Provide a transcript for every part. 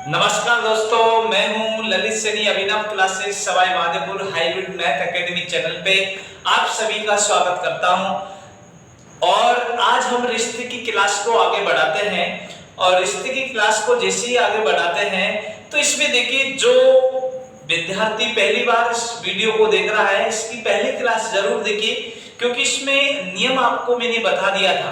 नमस्कार दोस्तों, मैं हूं Lalit Saini Abhinav classes Sawai Madhopur hybrid math academy channel पे आप सभी का स्वागत करता हूं। और आज हम रिश्ते की क्लास को आगे बढ़ाते हैं। और रिश्ते की क्लास को जैसे ही आगे बढ़ाते हैं तो इसमें देखिए, जो विद्यार्थी पहली बार इस वीडियो को देख रहा है, इसकी पहली क्लास जरूर देखिए, क्योंकि इसमें नियम आपको मैंने बता दिया था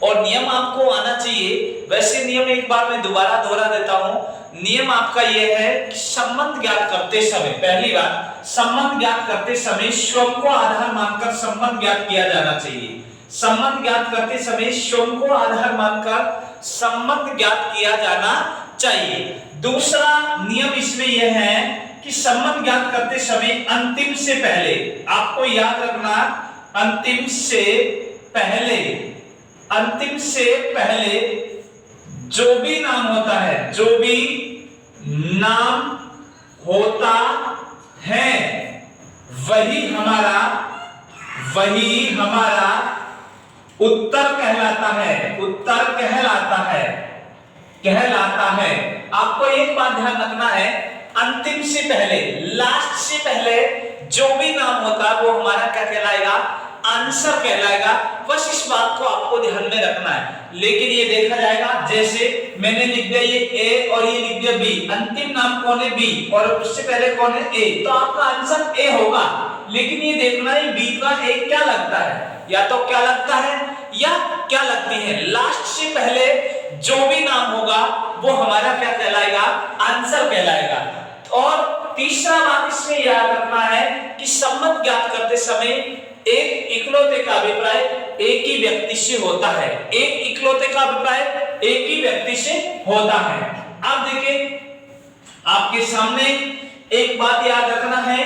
और नियम आपको आना चाहिए। वैसे नियम एक बार मैं दोबारा दोहरा देता हूं। नियम आपका यह है कि संबंध ज्ञात करते समय, पहली बात, संबंध ज्ञात करते समय स्वयं को आधार मानकर संबंध ज्ञात किया जाना चाहिए। संबंध ज्ञात करते समय स्वयं को आधार मानकर संबंध ज्ञात किया जाना चाहिए। दूसरा नियम इसमें यह है कि संबंध ज्ञात करते समय अंतिम से पहले, आपको याद रखना, अंतिम से पहले जो भी नाम होता है, जो भी नाम होता है वही हमारा उत्तर कहलाता है। आपको एक बात ध्यान रखना है, अंतिम से पहले, लास्ट से पहले जो भी नाम होता है वो हमारा क्या कहलाएगा? आंसर कहलाएगा। बस इस बात को आपको ध्यान में रखना है। लेकिन ये देखा जाएगा, जैसे मैंने लिख दिया ये ए और ये लिख दिया बी, अंतिम नाम कौन है? बी, और उससे पहले कौन है? ए, तो आपका आंसर ए होगा। लेकिन ये देखना है बी का ए क्या लगता है, या तो क्या लगता है या क्या लगती है। लास्ट से पहले जो भी नाम होगा वो हमारा क्या कहलाएगा? आंसर कहलाएगा। और तीसरा बात इसमें याद रखना है कि संबंध ज्ञात करते समय एक इकलौते का अभिप्राय एक ही व्यक्ति से होता है। एक इकलौते का अभिप्राय एक ही व्यक्ति से होता है। अब देखिए, आपके सामने एक बात याद रखना है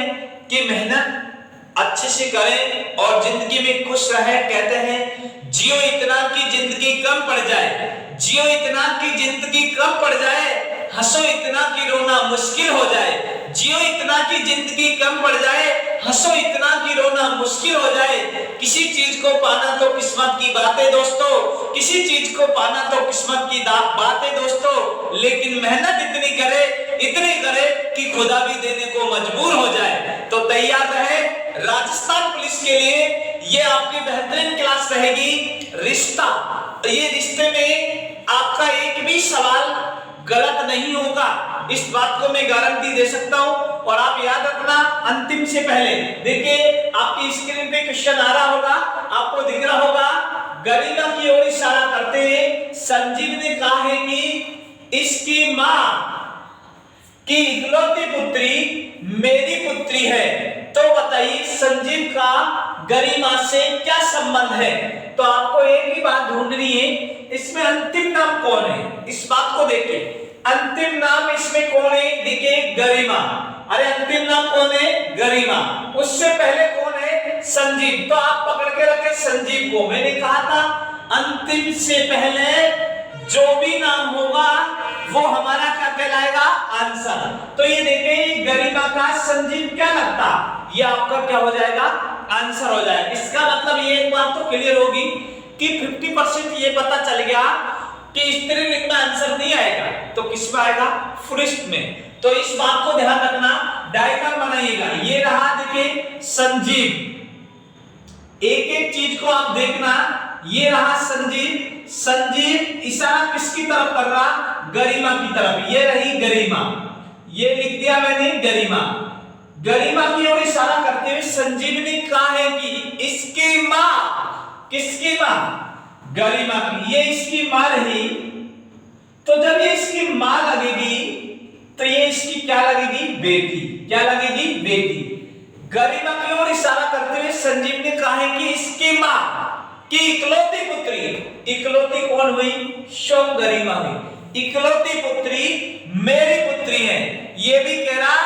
कि मेहनत अच्छे से करें और जिंदगी में खुश रहे। कहते हैं जियो इतना कि जिंदगी कम पड़ जाए, जियो इतना कि जिंदगी कम पड़ जाए, हंसो इतना कि रोना मुश्किल हो जाए। जियो इतना कि जिंदगी कम पड़ जाए, हंसो इतना कि रोना मुश्किल हो जाए। किसी चीज को पाना तो किस्मत की बात है दोस्तों, किसी चीज को पाना तो किस्मत की बात है दोस्तों, लेकिन मेहनत इतनी करे कि खुदा भी देने को मजबूर हो जाए। तो तैयार रहे राजस्थान पुलिस के लिए। ये आपकी बेहतरीन क्लास रहेगी, रिश्ता। ये रिश्ते में आपका एक भी सवाल गलत नहीं होगा, इस बात को मैं गारंटी दे सकता हूं। और आप याद रखना, अंतिम से पहले देखिए, आपकी स्क्रीन पे क्वेश्चन आ रहा होगा, आपको दिख रहा होगा। गरिमा की ओर इशारा करते हुए संजीव ने कहा है कि इसकी मां की इकलौती पुत्री मेरी पुत्री है। तो बताइए संजीव का गरिमा से क्या संबंध है? तो आपको एक ही बात ढूंढनी है, इसमें अंतिम नाम कौन है? इस बात को देखिए, अंतिम नाम इसमें कौन है? देखिए गरिमा। अरे अंतिम नाम कौन है? गरिमा। उससे पहले कौन है? संजीव। तो आप पकड़ के रखे संजीव को। मैंने कहा था अंतिम से पहले जो भी नाम होगा वो हमारा क्या कहलाएगा? आंसर। तो ये देखिए, गरिमा का संजीव क्या लगता, ये आपका क्या हो जाएगा? आंसर हो जाएगा। इसका मतलब ये एक बात तो क्लियर होगी कि 50% ये पता चल गया कि स्त्रीलिंग में आंसर नहीं आएगा, तो किस में आएगा? पुरुष में। तो इस बात को ध्यान रखना, डायग्राम बनाइएगा। ये रहा देखिए संजीव, एक एक चीज को आप देखना। ये रहा संजीव, संजीव इशारा किसकी तरफ कर रहा? गरिमा की तरफ। ये रही गरिमा, ये लिख दिया मैंने गरिमा। गरिमा की ओर इशारा करते हुए संजीव ने कहा है कि इसकी मां, किसकी मां? गरिमा की। ये इसकी मां रही, तो जब ये इसकी मां लगेगी तो ये इसकी क्या लगेगी? बेटी। क्या लगेगी? बेटी। गरिमा की ओर इशारा करते हुए संजीव ने कहा है कि इसकी मां की इकलौती पुत्री, इकलौती कौन हुई? स्वयं गरिमा हुई। इकलौती पुत्री मेरी पुत्री है। ये भी कह रहा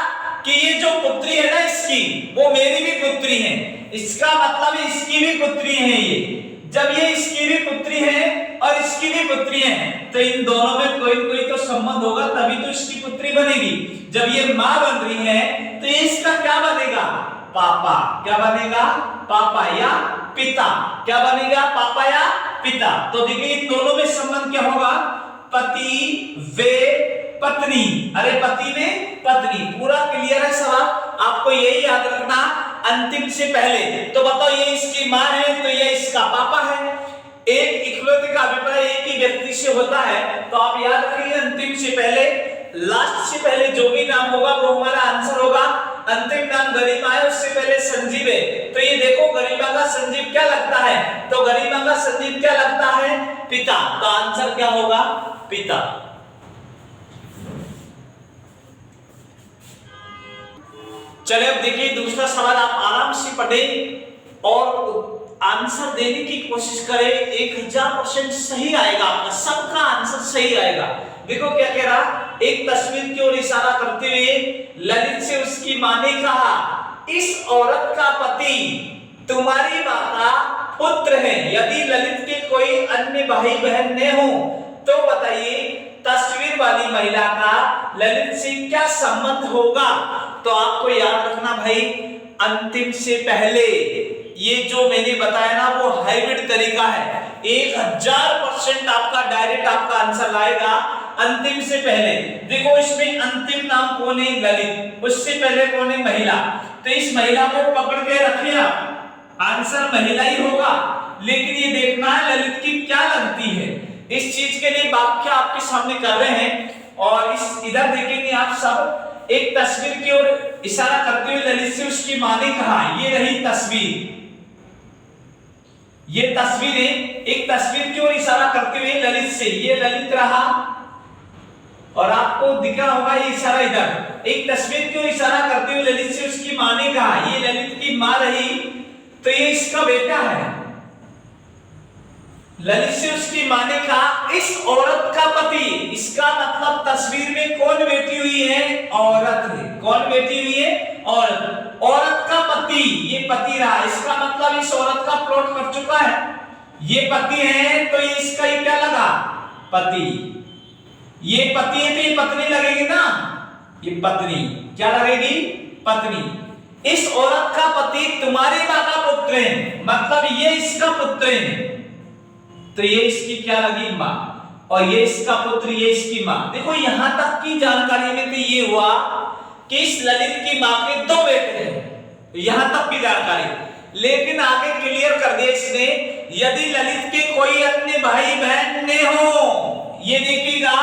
कि ये जो पुत्री है ना इसकी, वो मेरी भी पुत्री है। इसका मतलब इसकी भी पुत्री है ये। जब ये इसकी भी पुत्री है और इसकी भी पुत्री है, तो इन दोनों में कोई कोई तो संबंध होगा, तभी तो इसकी पुत्री बनेगी। जब ये मां बन रही है तो ये इसका क्या बनेगा? पापा। क्या बनेगा? पापा या पिता। क्या बनेगा? पापा या पिता। तो देखिए इन दोनों में संबंध क्या होगा? पति वे पत्नी, अरे पति में पत्नी, पूरा क्लियर है सवाल, आपको यही याद रखना अंतिम से पहले। तो बताओ ये इसकी माँ है तो ये इसका पापा है, एक इकलौते का अभिप्राय एक ही व्यक्ति से होता है, तो आप याद रखिए अंतिम से पहले, लास्ट से पहले जो भी नाम होगा वो हमारा आंसर होगा। अंतिम नाम गरिमा है, उससे पहले संजीव है, तो ये देखो गरिमा का संजीव क्या लगता है, तो गरिमा का संजीव क्या लगता है, पिता, तो आंसर क्या होगा, पिता। चलिए अब देखिए दूसरा सवाल, आप आराम से पढ़ें और आंसर देने की कोशिश करें, 1000% सही आएगा आपका, सबका आंसर सही आएगा। देखो क्या कह रहा, एक तस्वीर की ओर इशारा करते हुए ललित से उसकी मां ने कहा, इस औरत का पति तुम्हारी मां का पुत्र है, यदि ललित के कोई अन्य भाई बहन न हो तो बताइए तस्वीर वाली महिला का ललित से क्या संबंध होगा। तो आपको याद रखना भाई अंतिम से पहले, ये जो मैंने बताया ना वो हाइब्रिड तरीका है, 1000% आपका डायरेक्ट आपका आंसर लाएगा अंतिम से पहले। देखो इसमें अंतिम नाम कौन है, ललित, उससे पहले कौन है, महिला, तो इस महिला को पकड़ के रखिए आप, आंसर महिला ही होगा, लेकिन ये देखना है ललित की क्या लगती है, इस चीज के लिए व्याख्या आपके सामने कर रहे हैं। और इस इधर देखेंगे आप सब, एक तस्वीर की ओर इशारा करते हुए ललित से उसकी मां ने कहा, ये रही तस्वीर, ये तस्वीर है, एक तस्वीर की ओर इशारा करते हुए ललित से, ये ललित रहा और आपको दिख रहा होगा ये इशारा इधर, एक तस्वीर की ओर इशारा करते हुए ललित से उसकी मां ने कहा, ये ललित की मां रही, तो ये इसका बेटा है। ललित से उसकी मां ने कहा इस औरत का पति, इसका मतलब तस्वीर में कौन बैठी हुई है, औरत है, कौन बैठी हुई है, औरत, औरत का पति, ये पति रहा, इसका मतलब इस औरत का प्लॉट कर चुका है, ये पति है तो ये इसका ही क्या लगा, पति, ये पति है तो ये पत्नी लगेगी ना, ये पत्नी क्या लगेगी, पत्नी। इस औरत का पति तुम्हारी मां का पुत्र है, मतलब ये इसका पुत्र है, तो ये इसकी क्या लगी, मां, और ये इसका पुत्र, ये इसकी मां। देखो यहां तक की जानकारी में तो ये हुआ कि इस ललित की मां के 2 बेटे हैं, यहां तक की जानकारी, लेकिन आगे क्लियर कर दिया इसने, यदि ललित के कोई अन्य भाई बहन न हो, ये देखिएगा,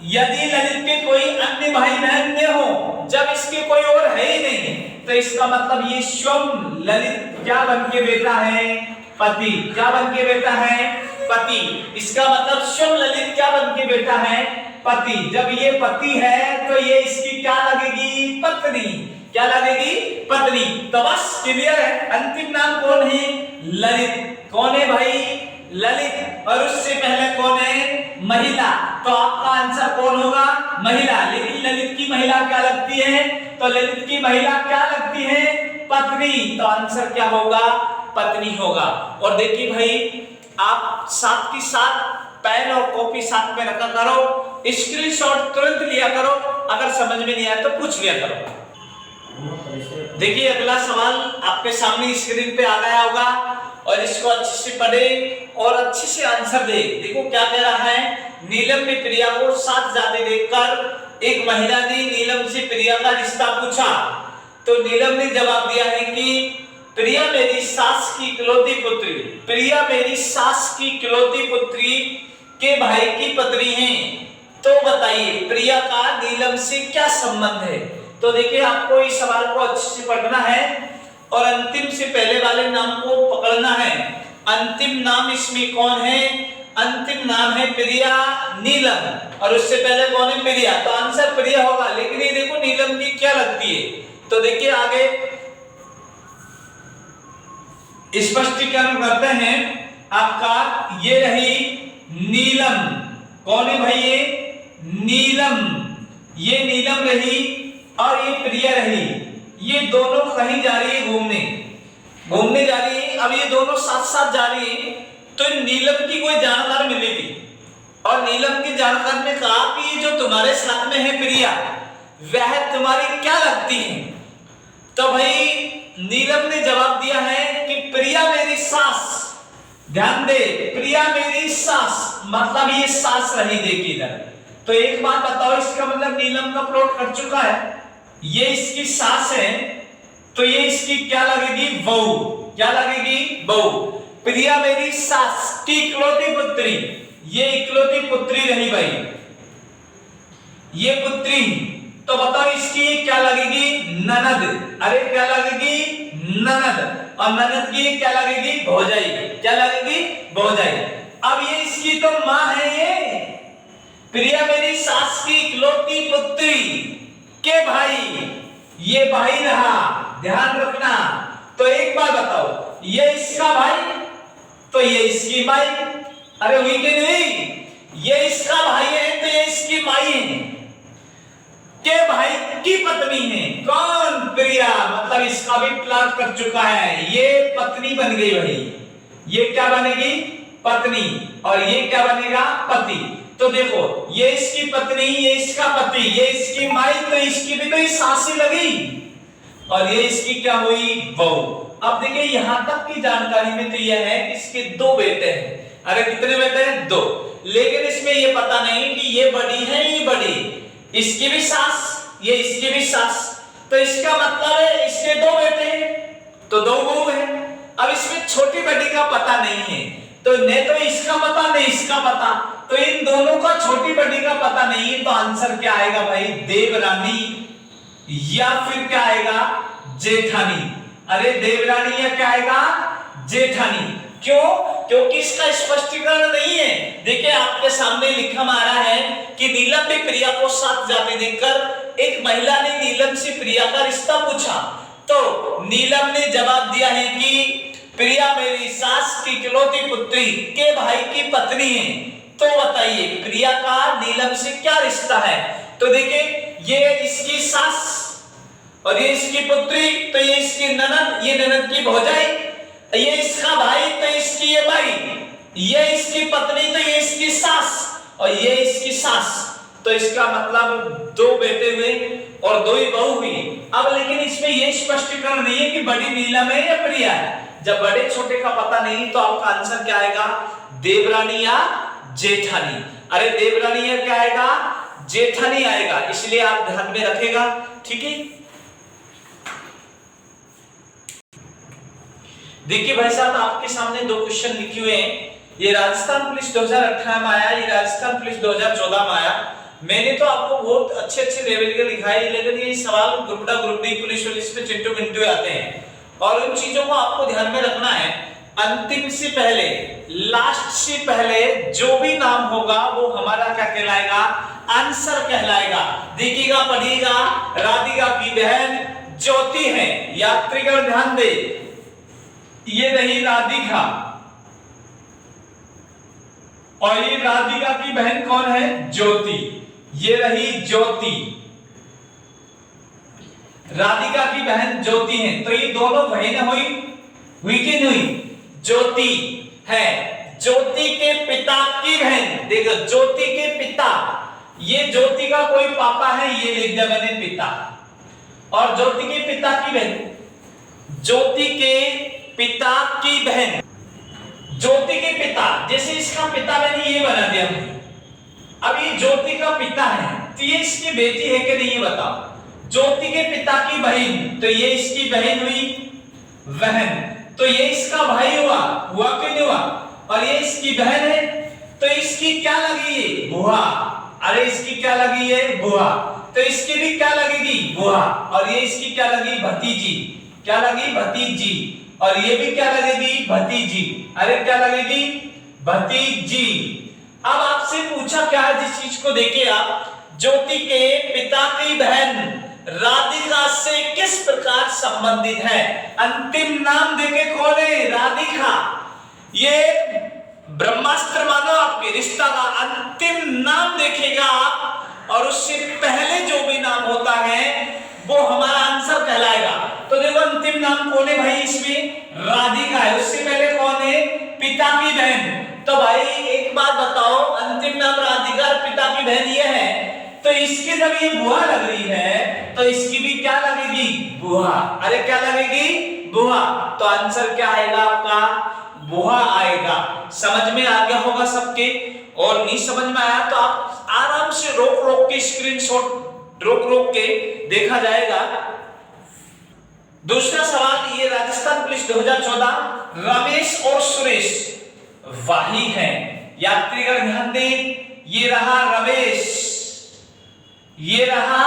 यदि ललित के कोई अन्य भाई बहन न हो, जब इसके कोई और है ही नहीं, तो इसका मतलब ये स्वयं ललित क्या बन के बेटा है, पति, क्या बन के बेटा है, पति, इसका मतलब स्वयं ललित क्या बन के बेटा है, पति। जब ये पति है तो ये इसकी क्या लगेगी, पत्नी, क्या लगेगी, पत्नी। तो बस क्लियर है, अंतिम नाम कौन है, ललित, कौन है भाई, ललित, और उससे पहले कौन है, महिला, तो आपका आंसर कौन होगा, महिला। लेकिन ललित की महिला क्या लगती है, तो ललित की महिला क्या लगती है, पत्नी, तो आंसर क्या होगा, पत्नी होगा। और देखिए भाई आप साथ के साथ पेन और कॉपी साथ में रखा करो, स्क्रीनशॉट तुरंत लिया करो, अगर समझ में नहीं आया तो पूछ लिया करो। देखिए अगला सवाल आपके सामने स्क्रीन पे आ गया होगा, और इसको अच्छे से पढ़े और अच्छे से आंसर दे। देखो क्या कह रहा है, नीलम ने प्रिया को साथ जाते देखकर एक महिला ने नीलम से प्रिया का रिश्ता पूछा, तो नीलम ने जवाब दिया है कि प्रिया मेरी सास की इकलौती पुत्री, प्रिया मेरी सास की इकलौती पुत्री के भाई की पत्नी है, तो बताइए प्रिया का नीलम से क्या संबंध है। तो देखिए आपको इस सवाल को अच्छे से पढ़ना है और अंतिम से पहले वाले नाम को पकड़ना है। अंतिम नाम इसमें कौन है, अंतिम नाम है प्रिया, नीलम, और उससे पहले कौन है, प्रिया, तो आंसर प्रिया होगा। लेकिन ये देखो नीलम की क्या लगती है, तो देखिए आगे स्पष्टीकरण करते हैं आपका, ये रही नीलम, कौन है भाई, ये नीलम, ये नीलम रही और ये प्रिया रही, ये दोनों कहीं जा रही है, घूमने जा रही है। अब ये दोनों साथ साथ जा रही है, तो नीलम की कोई जानकार मिली थी और नीलम की जानकार ने कहा कि जो तुम्हारे साथ में है प्रिया, वह तुम्हारी क्या लगती है। तो भाई नीलम ने जवाब दिया है कि प्रिया मेरी सास, ध्यान दे, प्रिया मेरी सास, मतलब ये सास रही, देखिए इधर तो एक बात बताओ, इसका मतलब नीलम का प्लॉट कट चुका है, ये इसकी सास है, तो ये इसकी क्या लगेगी, बहू। क्या लगेगी, बहू। प्रिया मेरी सास की इकलौती पुत्री, ये इकलौती पुत्री रही भाई, ये पुत्री, तो बताओ इसकी क्या लगेगी, ननद। अरे क्या लगेगी, ननद। और ननद की क्या लगेगी, भौजाई। क्या लगेगी, भौजाई। अब ये इसकी तो मां है, ये प्रिया मेरी सास की इकलौती पुत्री के भाई, ये भाई रहा, ध्यान रखना। तो एक बात बताओ, ये इसका भाई, तो ये इसकी माई। अरे हुई कि नहीं, ये इसका भाई है तो ये इसकी माई है, के भाई की पत्नी है। कौन, प्रिया। मतलब इसका भी प्लाट कर चुका है, ये पत्नी बन गई भाई, ये क्या बनेगी, पत्नी, और ये क्या बनेगा, पति। तो देखो, ये इसकी पत्नी, ये इसका पति, ये इसकी माई, तो इसकी भी तो सासी लगी, और ये इसकी क्या हुई, बहू। अब देखिए यहां तक की जानकारी में तो यह है कि इसके दो बेटे हैं। अरे कितने बेटे हैं, दो। लेकिन इसमें ये पता नहीं कि ये बड़ी है, ये बड़ी, इसकी भी सास, ये इसकी भी सास, तो इसका मतलब है इसके दो बेटे हैं, तो दो बहू है। अब इसमें छोटी बेटी का पता नहीं है, तो न तो इसका पता नहीं इसका पता, तो इन दोनों का छोटी बड़ी का पता नहीं है, तो आंसर क्या आएगा भाई, देवरानी, या फिर क्या आएगा, जेठानी। अरे देवरानी या क्या आएगा, जेठानी। क्यों, क्योंकि इसका स्पष्टीकरण नहीं है। देखिए आपके सामने लिखा मारा है कि नीलम ने प्रिया को साथ जाते देखकर एक महिला ने नीलम से प्रिया का रिश्ता पूछा, तो नीलम ने जवाब दिया है कि प्रिया मेरी सास की इकलौती पुत्री के भाई की पत्नी है। तो बताइए प्रिया का नीलम से क्या रिश्ता है। तो देखिए ये इसकी सास और ये इसकी पुत्री, तो ये इसकी ननद, ये ननद की भौजाई, ये इसका भाई तो इसकी ये भाई, ये इसकी पत्नी तो ये इसकी सास, और ये इसकी सास, तो इसका मतलब दो बेटे हुए और दो ही बहू हुई। अब लेकिन इसमें ये स्पष्टीकरण नहीं है कि बड़ी नीलम है या प्रिया है। जब बड़े छोटे का पता नहीं तो आपका आंसर क्या आएगा, देवरानी या जेठानी। अरे देवरानी या क्या आएगा, जेठानी आएगा, इसलिए आप ध्यान में रखेगा, ठीक है। देखिए भाई साहब आपके सामने दो क्वेश्चन लिखे हुए हैं। ये राजस्थान पुलिस 2018 में आया, ये राजस्थान पुलिस 2014 में आया। मैंने तो आपको बहुत अच्छे लेवल के लिखाए, लेकिन ये सवाल group D group D police पे चिंटू मिंटू आते हैं, और उन चीजों को आपको ध्यान में रखना है। अंतिम से पहले, लास्ट से पहले जो भी नाम होगा वो हमारा क्या कहलाएगा, आंसर कहलाएगा। देखिएगा पढ़िएगा, राधिका की बहन ज्योति है, यात्रीगण ध्यान दे, ये रही राधिका, और ये राधिका की बहन कौन है, ज्योति, ये रही ज्योति, राधिका की बहन ज्योति है। तो ये दोनों बहनें हुई कि नहीं, ज्योति है, ज्योति के पिता की बहन। देखो ज्योति के पिता, ये ज्योति का कोई पापा है, ये लिख दिया मैंने पिता, और ज्योति के पिता की बहन, ज्योति के पिता की बहन, ज्योति के पिता, जैसे इसका पिता मैंने ये बना दिया। अब ये ज्योति का पिता है, तो ये इसकी बेटी है कि नहीं ये बताओ। ज्योति के पिता की बहन, तो ये इसकी बहन हुई, बहन, तो ये इसका भाई हुआ कि नहीं हुआ, और ये इसकी बहन है, तो इसकी क्या लगी है, बुआ। अरे इसकी क्या लगी है, बुआ, तो इसकी भी क्या लगेगी, बुआ, और ये इसकी क्या लगी, भतीजी। क्या लगी, भतीजी, और ये भी क्या लगेगी, भतीजी। अरे क्या लगेगी, भतीजी। अब आपसे पूछा क्या है, जिस चीज को देखिए आप, ज्योति के पिता की बहन राधिका से किस प्रकार संबंधित है। अंतिम नाम देके कौन है, राधिका। ये ब्रह्मास्त्र मानो आपके रिश्ता का अंतिम नाम देखेगा आप, और उससे पहले जो भी नाम होता है वो हमारा आंसर कहलाएगा। तो देखो अंतिम नाम कौन है भाई, इसमें राधिका है, उससे पहले कौन है, पिता की बहन। तो भाई एक बात बताओ, अंतिम नाम राधिका, पिता की बहन ये है, तो इसकी जब ये बुआ लग रही है तो इसकी भी क्या लगेगी, बुआ। अरे क्या लगेगी, बुआ। तो आंसर क्या आएगा आपका, बुआ आएगा। समझ में आ गया होगा सबके। और नहीं समझ में आया तो आप आराम से रोक के स्क्रीनशॉट रोक के देखा जाएगा। दूसरा सवाल, ये राजस्थान पुलिस 2014, रमेश और सुरेश वाही हैं। यात्रीगण ध्यान दें, ये रहा रमेश, ये रहा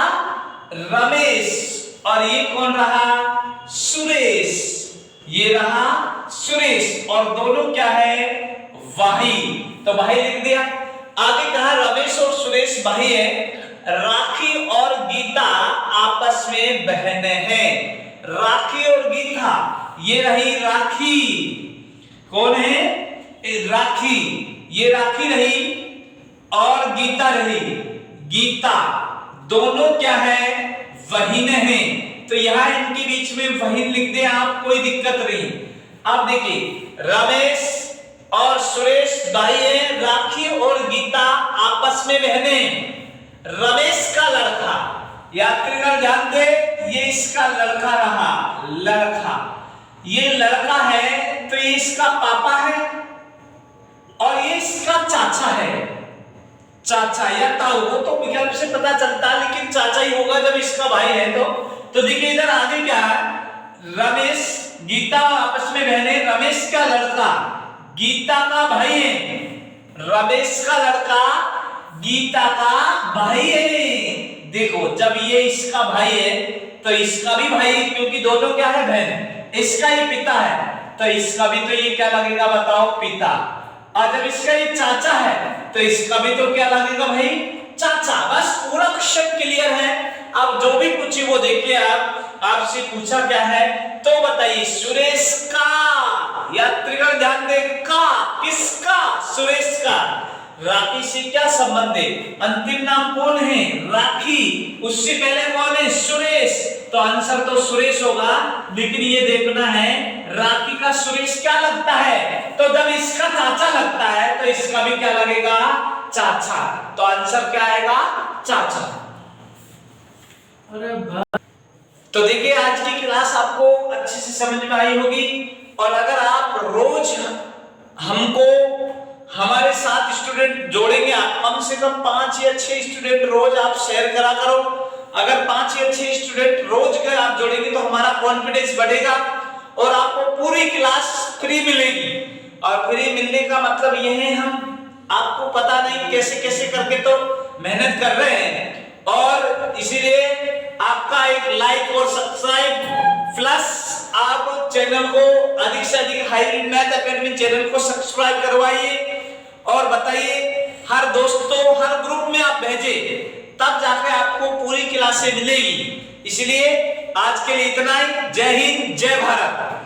रमेश और ये कौन रहा? सुरेश। ये रहा सुरेश और दोनों क्या है? वाही। तो भाई लिख दिया। आगे कहा रमेश और सुरेश भाई हैं, राखी और गीता आपस में बहनें हैं। राखी और गीता, ये रही राखी, कौन है? राखी, ये राखी रही और गीता रही, गीता, दोनों क्या है? बहिनें हैं। तो यहां इनके बीच में बहिन लिख दे आप, कोई दिक्कत नहीं। अब देखिए रमेश और सुरेश भाई हैं, राखी और गीता आपस में बहनें। रमेश का लड़का, यात्रीगण ध्यान दे, ये इसका लड़का रहा, लड़का, ये लड़का है तो ये इसका पापा है और ये इसका चाचा है, चाचा या ताऊ, वो तो विकल्प से पता चलता है लेकिन चाचा ही होगा जब इसका भाई है तो देखिए इधर आगे क्या है? रमेश गीता आपस में बहने, रमेश का लड़का गीता का भाई है, रमेश का लड़का गीता का भाई है। देखो जब ये इसका भाई है तो इसका भी भाई, क्योंकि दोनों क्या है? बहन। इसका ही पिता है तो इसका भी तो ये क्या लगेगा बताओ? पिता। और जब इसका ये चाचा है तो इसका भी तो क्या लगेगा भाई? चाचा। बस पूरा क्वेश्चन क्लियर है। अब जो भी पूछी वो देखिए आप, आपसे पूछा क्या है तो बताइए। सुरेश का, यात्रीगण ध्यान दे, का, किसका? सुरेश का। राखी से क्या संबंध है? अंतिम नाम कौन है? राखी। उससे पहले कौन है? सुरेश। तो आंसर तो सुरेश होगा, लेकिन ये देखना है राखी का सुरेश क्या लगता है। तो जब इसका चाचा लगता है तो इसका भी क्या लगेगा? चाचा। तो आंसर क्या आएगा? चाचा। अरे तो देखिए आज की क्लास आपको अच्छे से समझ में आई होगी। और अगर आप रोज हमको, हमारे साथ स्टूडेंट जोड़ेंगे, आप कम से कम 5 या 6 स्टूडेंट रोज आप शेयर करा करो। अगर 5 या 6 स्टूडेंट रोज के आप जोड़ेंगे तो हमारा कॉन्फिडेंस बढ़ेगा और आपको पूरी क्लास फ्री मिलेगी। और फ्री मिलने का मतलब यह है हम आपको पता नहीं कैसे कैसे करके तो मेहनत कर रहे हैं, और इसीलिए आपका एक लाइक और सब्सक्राइब प्लस आप चैनल को अधिक से अधिक हाई मैथ एकेडमी चैनल को सब्सक्राइब करवाइए और बताइए हर दोस्तों, हर ग्रुप में आप भेजें, तब जाकर आपको पूरी क्लासें मिलेगी। इसलिए आज के लिए इतना ही। जय हिंद, जय भारत।